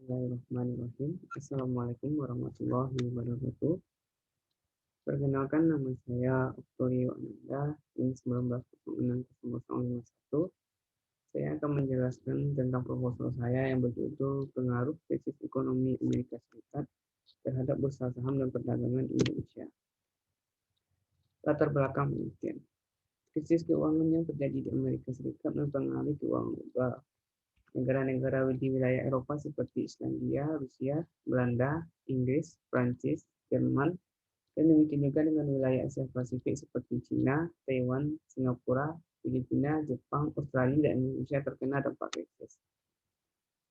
Bismillahirrahmanirrahim. Assalamualaikum warahmatullahi wabarakatuh. Perkenalkan, nama saya Oktorio Ananda, NIM 19060051. Saya akan menjelaskan tentang proposal saya yang berjudul Pengaruh Krisis Ekonomi Amerika Serikat terhadap Bursa Saham dan Perdagangan Indonesia. Latar belakang penelitian. Krisis keuangan yang terjadi di Amerika Serikat mempengaruhi keuangan global. Negara-negara di wilayah Eropa seperti Islandia, Rusia, Belanda, Inggris, Prancis, Jerman, dan demikian juga dengan wilayah Asia Pasifik seperti China, Taiwan, Singapura, Filipina, Jepang, Australia, dan Indonesia terkena dampak krisis.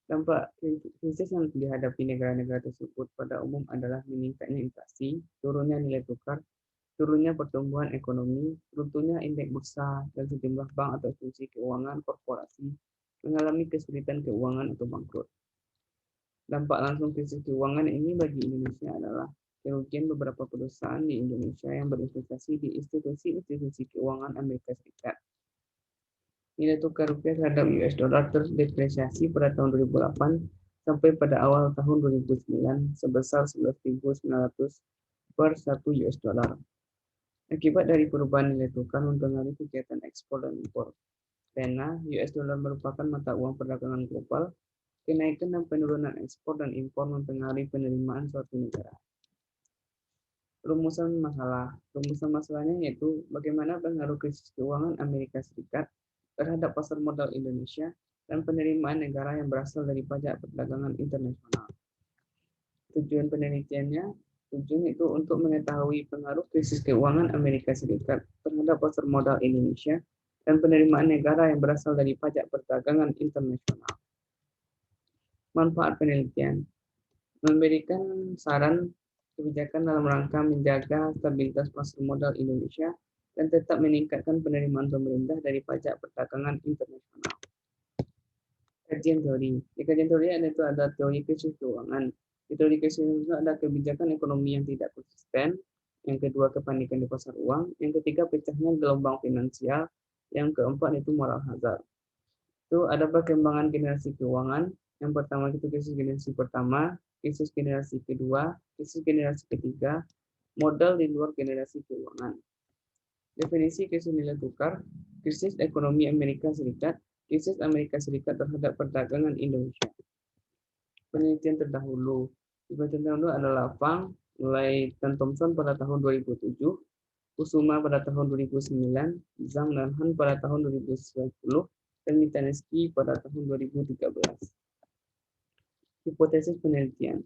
Dampak krisis yang dihadapi negara-negara tersebut pada umum adalah meningkatnya inflasi, turunnya nilai tukar, turunnya pertumbuhan ekonomi, runtuhnya indeks bursa, dan sejumlah bank atau institusi keuangan korporasi mengalami kesulitan keuangan atau bangkrut. Dampak langsung krisis keuangan ini bagi Indonesia adalah kerugian beberapa perusahaan di Indonesia yang berinvestasi di institusi-institusi keuangan Amerika Serikat. Nilai tukar rupiah terhadap US dollar terdepresiasi pada tahun 2008 sampai pada awal tahun 2009 sebesar 11.900 per 1 US dollar. Akibat dari perubahan nilai tukar mempengaruhi kegiatan ekspor dan impor. Karena US dollar merupakan mata uang perdagangan global, kenaikan dan penurunan ekspor dan impor mempengaruhi penerimaan suatu negara. Rumusan masalahnya yaitu bagaimana pengaruh krisis keuangan Amerika Serikat terhadap pasar modal Indonesia dan penerimaan negara yang berasal dari pajak perdagangan internasional. Tujuan penelitiannya itu untuk mengetahui pengaruh krisis keuangan Amerika Serikat terhadap pasar modal Indonesia dan penerimaan negara yang berasal dari pajak perdagangan internasional. Manfaat penelitian: memberikan saran kebijakan dalam rangka menjaga stabilitas pasar modal Indonesia dan tetap meningkatkan penerimaan pemerintah dari pajak perdagangan internasional. Kajian teori. Di kajian teori ada teori krisis keuangan. Di teori krisis itu ada kebijakan ekonomi yang tidak konsisten. Yang kedua, kepanikan di pasar uang. Yang ketiga, pecahnya gelombang finansial. Yang keempat itu moral hazard. Itu ada perkembangan generasi keuangan. Yang pertama itu krisis generasi pertama, krisis generasi kedua, krisis generasi ketiga, modal di luar generasi keuangan. Definisi krisis nilai tukar, krisis ekonomi Amerika Serikat, krisis Amerika Serikat terhadap perdagangan Indonesia. Penelitian terdahulu. Penelitian terdahulu adalah Fang, mulai Tan Thompson pada tahun 2007, Kusuma pada tahun 2009, Zhang dan Han pada tahun 2010, dan Mitaneski pada tahun 2013. Hipotesis penelitian.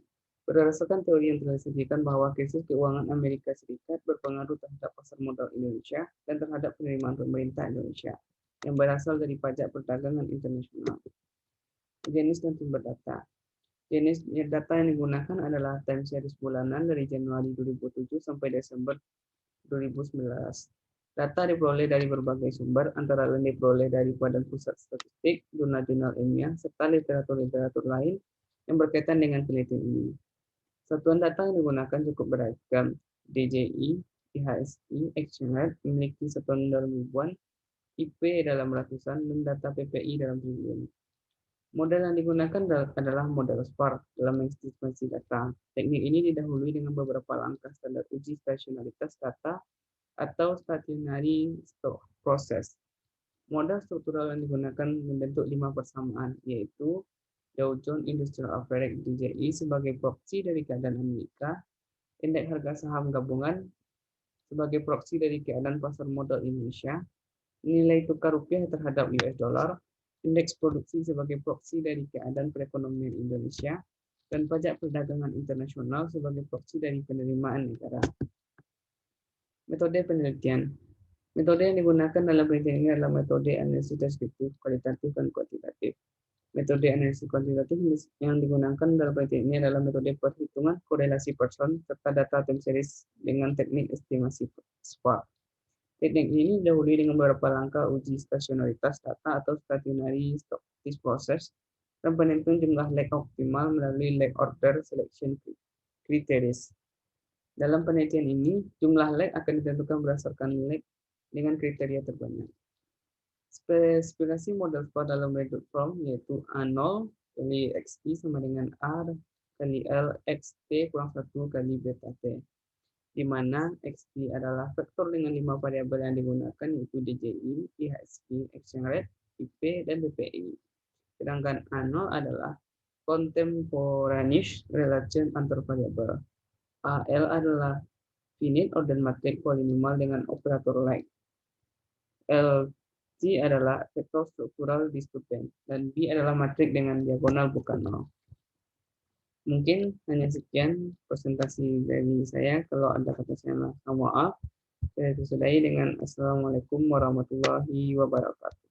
Berdasarkan teori yang telah disajikan bahwa krisis keuangan Amerika Serikat berpengaruh terhadap pasar modal Indonesia dan terhadap penerimaan pemerintah Indonesia yang berasal dari pajak perdagangan internasional. Jenis dan sumber data. Jenis data yang digunakan adalah time series bulanan dari Januari 2007 sampai Desember 2019. Data diperoleh dari berbagai sumber, antara lain diperoleh dari Badan Pusat Statistik, jurnal-jurnal ilmiah, serta literatur-literatur lain yang berkaitan dengan penelitian ini. Satuan data yang digunakan cukup beragam. DJI, IHSI, ActionNet memiliki satuan dalam ribuan, IP dalam ratusan, dan data PPI dalam triliun. Model yang digunakan adalah model SPAR dalam mengestimasi data. Teknik ini didahului dengan beberapa langkah standar uji stasionaritas data atau stationary process. Model struktural yang digunakan membentuk 5 persamaan, yaitu Dow Jones Industrial Average DJI sebagai proksi dari keadaan Amerika, indeks harga saham gabungan sebagai proksi dari keadaan pasar modal Indonesia, nilai tukar rupiah terhadap US dollar, indeks produksi sebagai proksi dari keadaan perekonomian Indonesia, dan pajak perdagangan internasional sebagai proksi dari penerimaan negara. Metode penelitian. Metode yang digunakan dalam penelitian ini adalah metode analisis deskriptif, kualitatif, dan kuantitatif. Metode analisis kuantitatif yang digunakan dalam penelitian ini adalah metode perhitungan korelasi person serta data time series dengan teknik estimasi SPAR. Teknik ini didahului dengan beberapa langkah uji stasionaritas data atau stationary stochastic process dan penentuan jumlah leg optimal melalui leg order selection criteria. Dalam penelitian ini, jumlah leg akan ditentukan berdasarkan leg dengan kriteria terbanyak. Spesifikasi model SPAR dalam reduced form yaitu A0 kali XT sama dengan R kali L XT kurang 1 kali beta T, di mana XT adalah vektor dengan 5 variabel yang digunakan, yaitu DJI, IHSG, exchange rate, IP, dan BPI. Sedangkan A0 adalah contemporaneous relation antar variabel. AL adalah finite order matrix polynomial dengan operator like. LC adalah vektor struktural disturbance, dan B adalah matriks dengan diagonal bukan nol. Mungkin hanya sekian presentasi dari saya. Kalau ada kata saya, mohon maaf. Saya sudahi dengan Assalamualaikum warahmatullahi wabarakatuh.